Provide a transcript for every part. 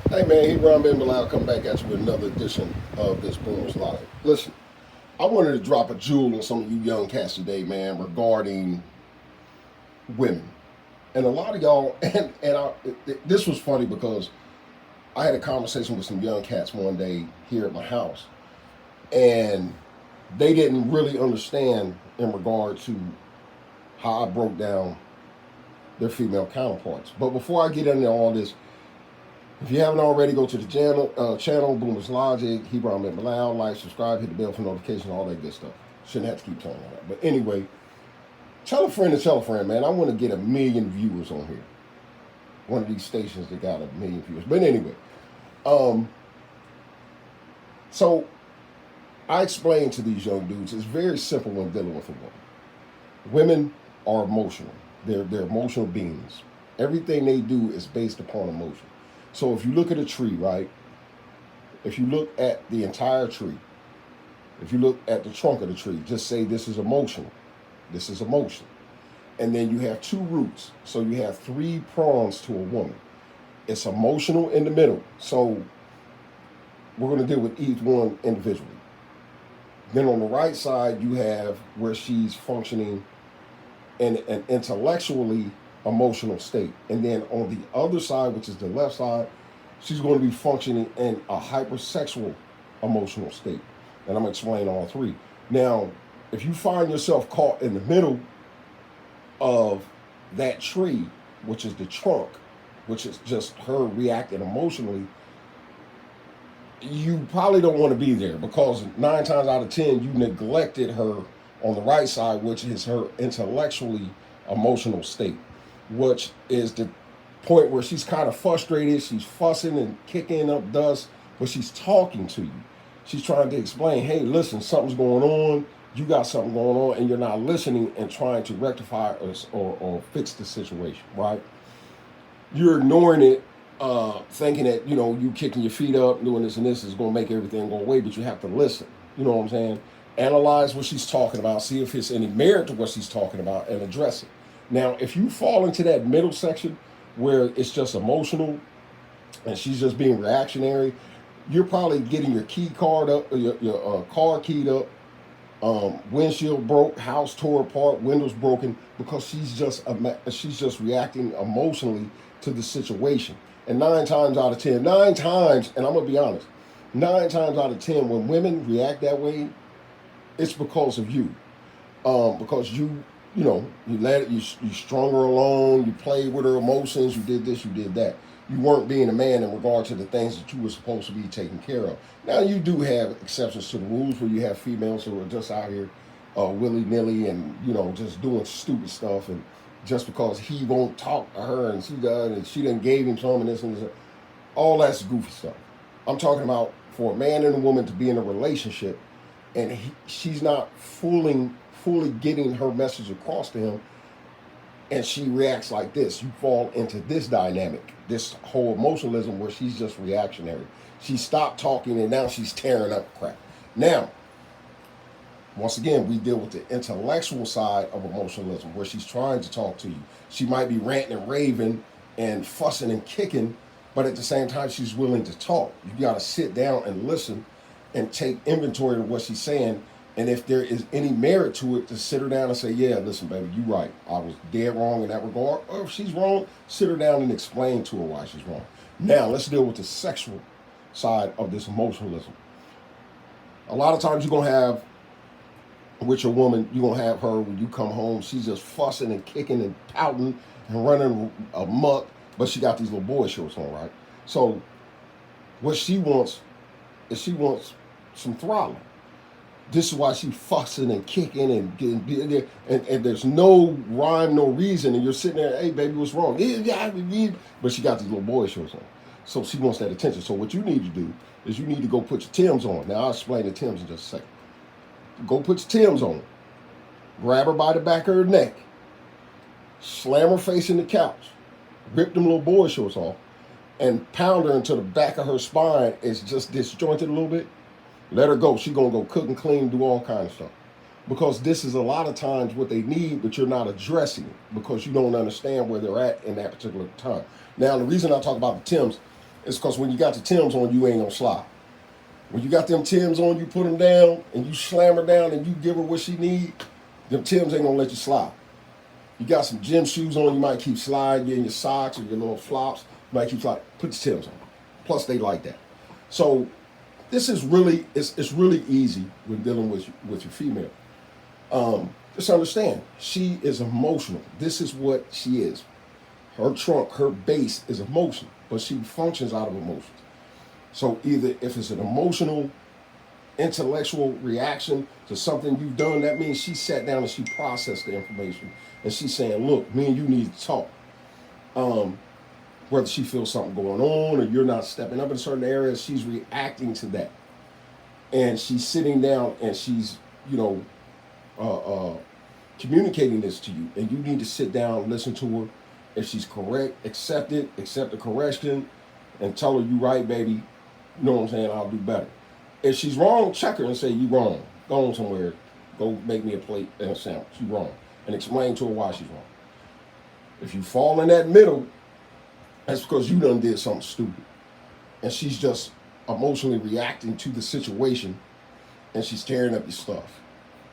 Hey man, he Ron Ben Bilal come back at you with another edition of this Boomers Live. Listen, I wanted to drop a jewel on some of you young cats today, man, regarding women. And a lot of y'all, this was funny because I had a conversation with some young cats one day here at my house, and they didn't really understand in regard to how I broke down their female counterparts. But before I get into all this, if you haven't already, go to the channel Boomers Logic, Hebron Ben Bilal, like, subscribe, hit the bell for notifications, all that good stuff. Shouldn't have to keep telling that. But anyway, tell a friend to tell a friend, man. I want to get 1 million viewers on here. One of these stations that got 1 million viewers. But anyway, um, so I explained to these young dudes, it's very simple when dealing with a woman. Women are emotional. They're emotional beings. Everything they do is based upon emotion. So if you look at a tree, right? If you look at the entire tree, if you look at the trunk of the tree, just say this is emotional. This is emotion. And then you have two roots. So you have three prongs to a woman. It's emotional in the middle. So we're going to deal with each one individually. Then on the right side, you have where she's functioning in an intellectually emotional state. And then on the other side, which is the left side, she's going to be functioning in a hypersexual emotional state. And I'm going to explain all three. Now, if you find yourself caught in the middle of that tree, which is the trunk, which is just her reacting emotionally, you probably don't want to be there because 9 times out of 10, you neglected her on the right side, which is her intellectually emotional state, which is the point where she's kind of frustrated, she's fussing and kicking up dust, but she's talking to you. She's trying to explain, hey, listen, something's going on, you got something going on, and you're not listening and trying to rectify or fix the situation, right? You're ignoring it, thinking that, you kicking your feet up, doing this and this is going to make everything go away, but you have to listen. You know what I'm saying? Analyze what she's talking about, see if it's any merit to what she's talking about, and address it. Now, if you fall into that middle section where it's just emotional and she's just being reactionary, you're probably getting your key card up, your car keyed up, windshield broke, house tore apart, windows broken, because she's just reacting emotionally to the situation. And 9 times out of 10, 9 times, and I'm gonna be honest, 9 times out of 10, when women react that way, it's because of you. Because you let it, you strung her along, you played with her emotions, you did this, you did that. You weren't being a man in regard to the things that you were supposed to be taking care of. Now you do have exceptions to the rules where you have females who are just out here willy nilly and just doing stupid stuff, and just because he won't talk to her and she does and she done gave him some and this and this, all that's goofy stuff. I'm talking about for a man and a woman to be in a relationship and she's not fully getting her message across to him, and she reacts like this, you fall into this dynamic, this whole emotionalism where she's just reactionary. She stopped talking and now she's tearing up crap. Now, once again, we deal with the intellectual side of emotionalism where she's trying to talk to you. She might be ranting and raving and fussing and kicking, but at the same time, she's willing to talk. You got to sit down and listen and take inventory of what she's saying. And if there is any merit to it, to sit her down and say, yeah, listen, baby, you're right. I was dead wrong in that regard. Or if she's wrong, sit her down and explain to her why she's wrong. Now, let's deal with the sexual side of this emotionalism. A lot of times you're going to have, with your woman, you're going to have her when you come home, she's just fussing and kicking and pouting and running amok, but she got these little boy shorts on, right? So what she wants is she wants some throttling. This is why she fussing and kicking and getting, and there's no rhyme, no reason, and you're sitting there, hey baby, what's wrong? But she got these little boy shorts on, so she wants that attention. So what you need to do is you need to go put your Timbs on. Now I'll explain the Timbs in just a second. Go put your Timbs on, grab her by the back of her neck, slam her face in the couch, rip them little boy shorts off, and pound her until the back of her spine is just disjointed a little bit. Let her go. She gonna go cook and clean, do all kind of stuff. Because this is a lot of times what they need, but you're not addressing it because you don't understand where they're at in that particular time. Now, the reason I talk about the Timbs It's because when you got the Timbs on, you ain't gonna slide. When you got them Timbs on, you put them down and you slam her down and you give her what she need. Them Timbs ain't gonna let you slide. You got some gym shoes on, you might keep sliding. You're in your socks or your little flops, you might keep sliding. Put the Timbs on. Plus, they like that. So this is really it's really easy when dealing with your female. Just understand, she is emotional. This is what she is. Her trunk, her base is emotional, but she functions out of emotions. So either if it's an emotional, intellectual reaction to something you've done, that means she sat down and she processed the information and she's saying, look, me and you need to talk. Whether she feels something going on or you're not stepping up in certain areas, she's reacting to that. And she's sitting down and she's, communicating this to you. And you need to sit down, listen to her. If she's correct, accept it, accept the correction, and tell her, you right, baby. You know what I'm saying? I'll do better. If she's wrong, check her and say, you wrong. Go on somewhere. Go make me a plate and a sandwich. You wrong. And explain to her why she's wrong. If you fall in that middle, that's because you done did something stupid. And she's just emotionally reacting to the situation and she's tearing up your stuff.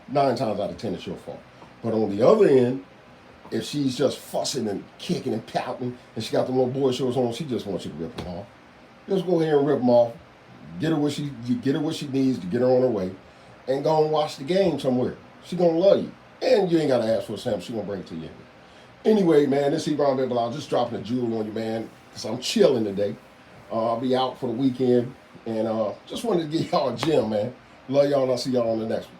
9 times out of 10, it's your fault. But on the other end, if she's just fussing and kicking and pouting and she got the little boy shorts on, she just wants you to rip them off. Just go ahead and rip them off. Get her what she needs to get her on her way, and go and watch the game somewhere. She gonna love you, and you ain't gotta ask for a sample. She gonna bring it to you. Anyway, man, this is Ebron Big Bilal, just dropping a jewel on you, man, because I'm chilling today. I'll be out for the weekend, and just wanted to give y'all a gem, man. Love y'all, and I'll see y'all on the next one.